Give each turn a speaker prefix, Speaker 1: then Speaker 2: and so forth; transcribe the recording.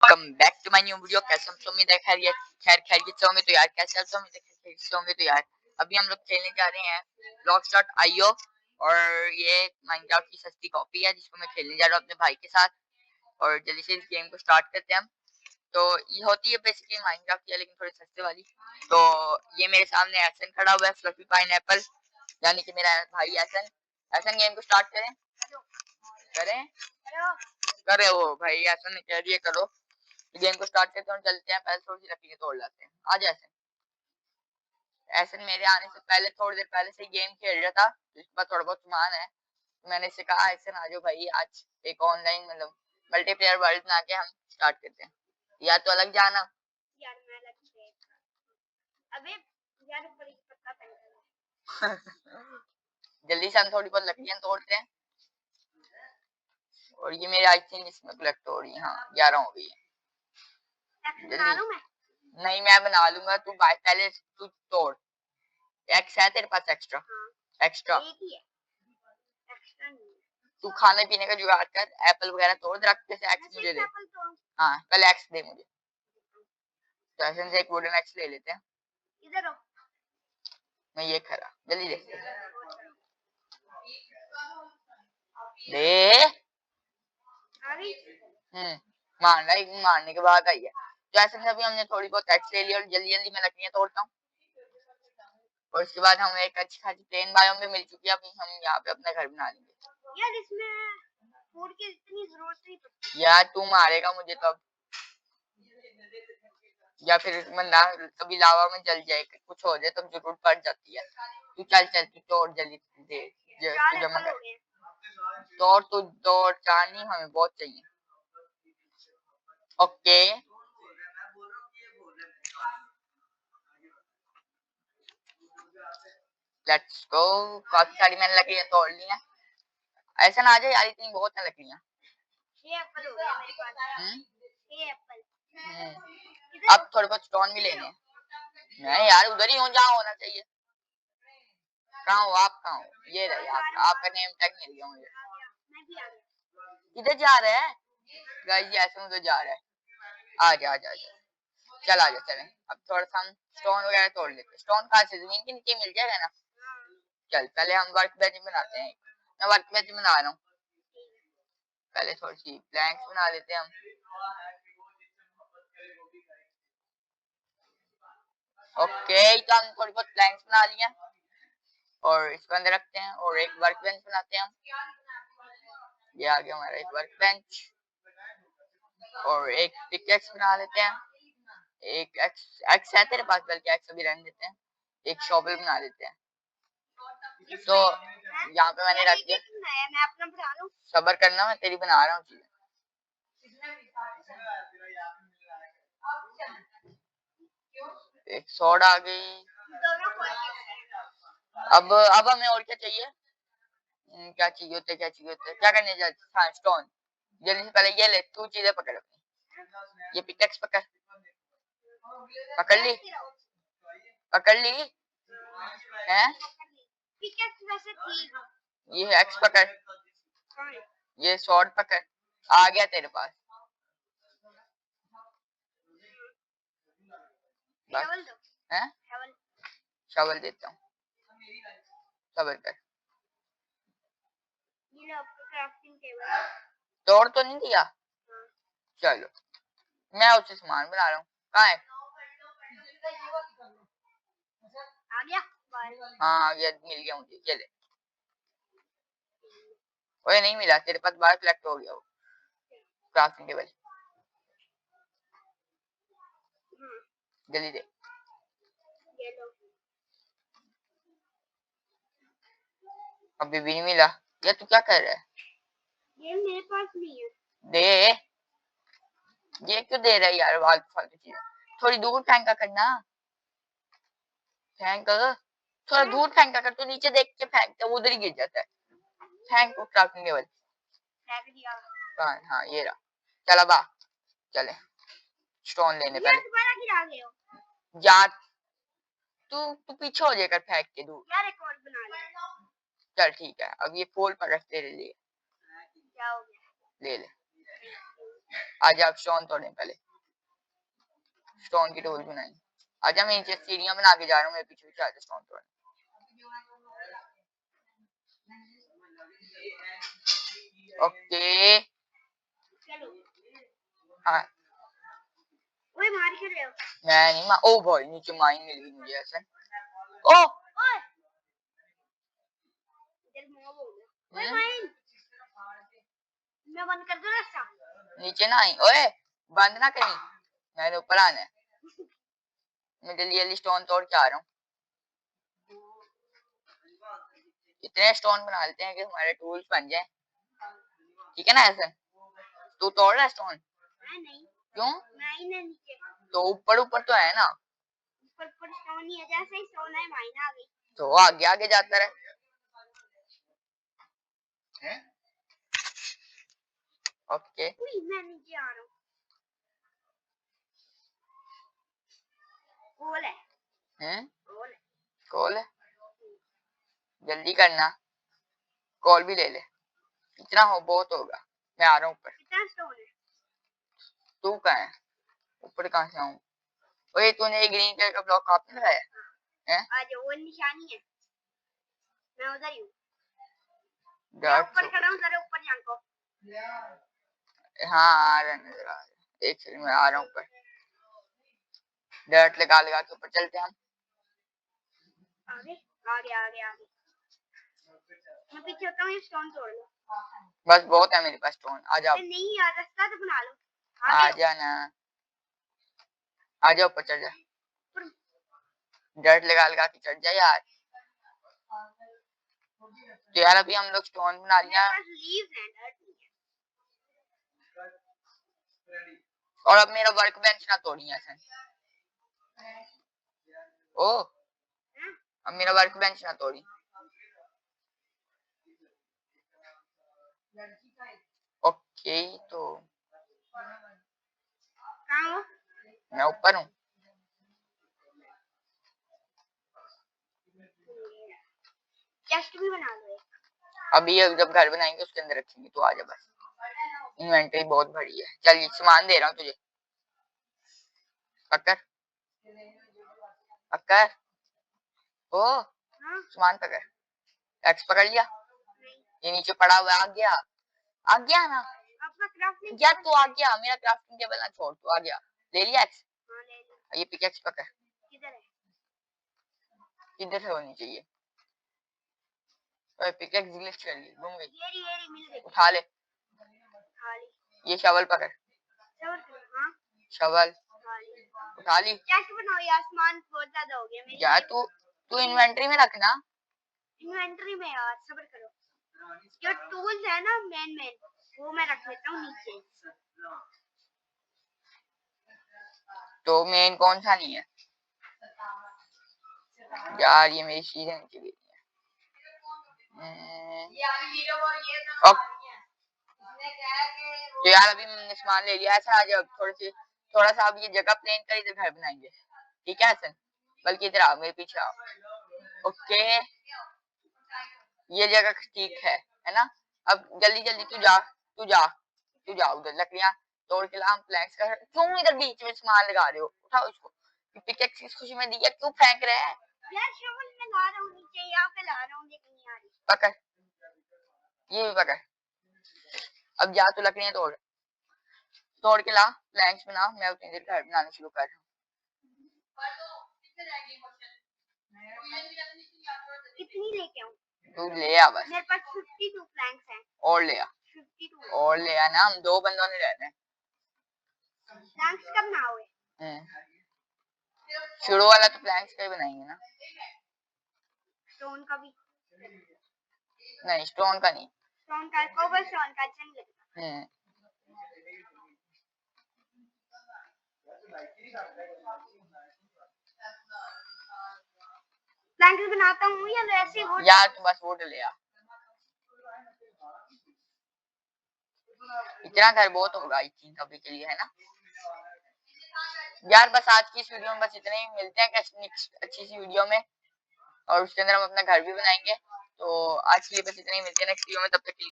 Speaker 1: Welcome back to my new video. कैसे हम उम्मीद है खैरियत से होंगे। तो यार कैसे आप उम्मीद है खैरियत से होंगे। तो यार अभी हम लोग खेलने जा रहे हैं Blox.io और ये माइनक्राफ्ट की सस्ती कॉपी है जिसको मैं खेलने जा रहा हूँ अपने भाई के साथ। और जल्दी से इस गेम को स्टार्ट करते हैं हम। तो ये होती है बेसिकली माइनक्राफ्ट की लेकिन थोड़ी सस्ते वाली। तो ये मेरे सामने एसन खड़ा हुआ है, फ्लफी पाइनएप्पल, यानी कि मेरा भाई एसन। एसन गेम को स्टार्ट करें करें करे वो भाई एसन ने कह दिया करो। गेम को स्टार्ट करते हैं और चलते हैं। पहले थोड़ी सी लकड़ियां तोड़ लाते हैं। आ जाए ऐसे मेरे आने से पहले थोड़ी देर पहले से गेम खेल रहा था, इसके पास थोड़ा बहुत सामान है। मैंने इससे कहा ऐसे आ जाओ भाई, आज एक ऑनलाइन मतलब मल्टीप्लेयर वर्ल्ड बना के हम स्टार्ट करते हैं। या तो अलग जाना यार, मैं अलग अबे यार बड़ी पत्ता जल्दी से हम थोड़ी बहुत लकड़ियां तोड़ते हैं। और ये मेरी आई थिंक इसमें कलेक्ट हो रही है। हाँ 11 हो गई है। जल्दी नहीं मैं बना लूंगा, तू पहले तू तोड़। एक्स है तेरे पास एक्स्ट्रा? एक्स्ट्रा एक ही है, एक्स्ट्रा नहीं। तू खाने पीने का जुगाड़ कर, एप्पल वगैरह तोड़ रखते से एक्स मुझे दे। हाँ पहले एक्स दे मुझे। तो ऐसे से एक वुडन एक्स ले लेते हैं। इधर मैं ये खरा जल्दी दे दे। मारने के बाद आई है। तो ऐसे में अभी हमने थोड़ी बहुत एक्स ले लिया और जल्दी जल्दी मैं लकड़ियां तोड़ता हूँ। और उसके बाद हमें एक अच्छी खासी प्लेन बायोम में मिल चुकी है। अभी हम यहाँ पे अपना घर बना लेंगे। यार इसमें फूड की इतनी जरूरत नहीं पड़ती यार, तू मारेगा मुझे तब, या फिर बंदा कभी लावा में जल जाए, कुछ हो जाए तब जरूरत पड़ जाती है। तू चल चल तू तोड़ जल्दी दे जमा कर। तोड़ तो तोड़, चांदी हमें बहुत चाहिए। Okay let's go. काफी सारी मैंने लकड़ियां तोड़ ली हैं। ऐसा ना आ जाए यार, इतनी बहुत है लकड़ियां। ये एप्पल हो गया मेरे पास। ये एप्पल। अब थोड़े बहुत स्टोन भी लेने हैं। मैं यार उधर ही हूँ जहाँ होना चाहिए। कहाँ हो आप? कहाँ हो? ये रहे आपका नेम टैग मिल गया मुझे। किधर जा रहा है गाइस? ऐसे उधर जा रहा है। आ जा आ जा चल आ जा चले। अब थोड़ा सा हम स्टोन वगैरह तोड़ लेते। स्टोन कहाँ से? जमीन के नीचे मिल जाएगा ना। चल पहले हम वर्क बेंच बनाते हैं। मैं वर्क बेंच बना रहा हूँ। पहले थोड़ी सी प्लैंक्स बना लेते हैं हम। ओके तो हम थोड़ी बहुत प्लैंक्स बना लिया और इसको अंदर रखते हैं और एक वर्क बेंच बनाते हैं हम। ये आ गया हमारा एक वर्क बेंच और एक पिकेक्स बना लेते हैं। एक एक्स है तेरे पास? बल्कि एक्स अभी रहने देते हैं। एक शॉवल बना लेते हैं। तो यहाँ पे मैंने रख दिया। मैं अपना बना लूं, सब्र करना, मैं तेरी बना रहा हूँ चीजें। एक सॉर्ड आ गई। अब हमें और क्या चाहिए? क्या चाहिए होते क्या करने जाते? हाँ स्टोन। जल्दी से पहले ये ले, तू चीजें पकड़ अपनी। ये पिकेक्स पकड़, पकड़ ली पकड़ ली है। ये एक्स पकड़, ये शॉर्ट पकड़। आ गया तेरे पास है? शवल देता हूँ, सबर कर। तोड़ तो नहीं दिया? चलो मैं उससे सामान बना रहा हूँ। कहाँ है? आ गया? हाँ आ गया, मिल गया मुझे। ये ले। ओए नहीं मिला, तेरे पास बाहर कलेक्ट हो गया वो क्राफ्टिंग टेबल। जल्दी दे। अभी भी नहीं मिला। यार तू क्या कर रहा है? ये मेरे पास नहीं है। दे। ये क्यों दे रहा है यार फालतू फालतू चीजें? थोड़ी दूर फेंका करना। फेंक थोड़ा दूर फेंका कर। तू नीचे देख के फेंकता, वो उधर ही गिर जाता है। फेंक क्राफ्टिंग टेबल। फेंक दिया। हाँ ये रहा। चल अब आ, चले स्टोन लेने। पहले जा तू पीछे हो जाकर फेंक के दूर। यार एक और बना ले। चल ठीक है, अब ये फूल पकड़ तेरे लिए। क्या हो गया? ले ले। आज आप स्टोन तोड़ें पहले, स्टोन की टोल बनाएंगे। आज मैं नीचे सीढ़ियां बना के जा रहा हूँ, मेरे पीछे पीछे आज स्टोन तोड़े। ओके हाँ
Speaker 2: मार क्यों रहे हो?
Speaker 1: मैं नहीं ओ भाई नीचे माइन मिल गई मुझे ऐसे। ओ
Speaker 2: माइन मैं बंद कर दूं रास्ता?
Speaker 1: नीचे ना आई, ओए बंद ना कहीं, मैंने ऊपर आना है। मैं जल्दी जल्दी स्टोन तोड़ के आ रहा हूँ। इतने स्टोन बना लेते हैं कि हमारे टूल्स बन जाए, ठीक है ना? ऐसे तू तोड़ रहा है स्टोन?
Speaker 2: नहीं।
Speaker 1: क्यों?
Speaker 2: माइन है नीचे।
Speaker 1: तो ऊपर ऊपर तो है ना।
Speaker 2: ऊपर ऊपर स्टोन ही है, जैसे ही स्टोन है माइन आ गई।
Speaker 1: तो आगे आगे जाता रहे। ओके
Speaker 2: मैं नीचे आ रहा हूँ। कॉल है।
Speaker 1: कॉल है, जल्दी करना, कॉल भी ले ले। इतना हो बहुत होगा, मैं आ रहा हूँ ऊपर।
Speaker 2: कितना स्टोन है?
Speaker 1: तू कहाँ है? ऊपर कहाँ से आऊँ? ओए तूने ये ग्रीन कलर का ब्लॉक कहाँ पे लगाया है?
Speaker 2: आज वो निशानी है, मैं उधर ही हूँ।
Speaker 1: मैं
Speaker 2: ऊपर खड़ा हूँ, जरा ऊपर झांको।
Speaker 1: हाँ आ रहा है, एक सेकंड में आ रहा हूँ ऊपर। डर्ट लगा लगा के ऊपर चलते हैं हम।
Speaker 2: आगे आगे आगे आगे मैं पीछे होता हूँ, स्टोन तोड़ लो।
Speaker 1: बस बहुत है मेरे पास स्टोन, आ जाओ।
Speaker 2: नहीं यार, रास्ता तो बना लो।
Speaker 1: आ जाना, आ जाओ ऊपर चढ़ जा। डर्ट लगा लगा के चढ़ जा यार। तो यार अभी हम लोग स्टोन बना लिया और अब मेरा वर्क बेंच ना तोड़ी ऐसे। ओ अब मेरा वर्क बेंच ना तोड़ी। ओके तो मैं ऊपर हूँ।
Speaker 2: चेस्ट भी बना लो।
Speaker 1: अभी जब घर बनाएंगे उसके अंदर रखेंगे, तो आ जा बस। इन्वेंटरी बहुत बड़ी है, चल ये सामान दे रहा हूँ तुझे, पकड़ पकड़। ओ सामान पकड़, एक्स पकड़ लिया। ये नीचे पड़ा हुआ आ गया ना यार, तू आ गया। मेरा क्राफ्टिंग टेबल ना छोड़, तू आ गया। ले लिया एक्स? ये पिकेक्स पकड़, किधर से होनी चाहिए? पिकेक्स ग्लिच कर ली, घूम गई। उठा ले, ये शवल पकड़, शवल उठा ली।
Speaker 2: बनाओ यार, सामान बहुत ज्यादा हो गया मेरे।
Speaker 1: यार तू इन्वेंटरी में रखना।
Speaker 2: इन्वेंटरी में यार, सब्र करो। जो टूल्स है ना मेन वो मैं रख लेता हूँ नीचे।
Speaker 1: तो मेन कौन सा नहीं है यार? ये मेरी चीजें नीचे गिरी हैं। तो यार अभी मैंने सामान ले लिया। ऐसा आज थोड़ा सा अब ये जगह प्लेन कर, इधर घर बनाएंगे, ठीक है हसन? बल्कि इधर आओ, मेरे पीछे आओ। ओके ये जगह ठीक है ना? अब जल्दी जल्दी तू जा उधर लकड़ियां तोड़ के ला, हम प्लैंक्स कर। क्यों इधर बीच में सामान लगा रहे हो? उठाओ इसको, पिकेक्स इस खुशी में दिया, क्यों फेंक रहे हैं?
Speaker 2: यार शवल में ला रहा हूँ नीचे, यहाँ पे ला रहा हूँ लेकिन नहीं आ रही।
Speaker 1: पकड़, ये भी पकड़। अब जा तू लकड़ियां तोड़ के ला, प्लैंक्स बना, मैं उतनी देर घर बनाना शुरू कर रहा हूँ।
Speaker 2: कितनी लेके आऊं?
Speaker 1: तू ले आ बस।
Speaker 2: मेरे पास 52 प्लैंक्स हैं।
Speaker 1: और ले आ,
Speaker 2: 52
Speaker 1: और ले आ ना, हम 2 बंदों ने रहना है।
Speaker 2: प्लैंक्स कब बनाओगे?
Speaker 1: शुरू वाला तो प्लैंक्स का ही बनाएंगे ना,
Speaker 2: स्टोन का भी
Speaker 1: नहीं? स्टोन का नहीं,
Speaker 2: स्टोन का कोबलस्टोन का अच्छा नहीं लगता। प्लैंक्स बनाता हूँ या वैसे वो
Speaker 1: यार तू बस वोट ले आ, इतना घर बहुत होगा आई थिंक अभी के लिए, है ना यार? बस आज की इस वीडियो में बस इतने ही, मिलते हैं नेक्स्ट अच्छी सी वीडियो में, और उसके अंदर हम अपना घर भी बनाएंगे। तो आज के लिए बस इतने ही, मिलते हैं नेक्स्ट वीडियो में, तब तक के लिए।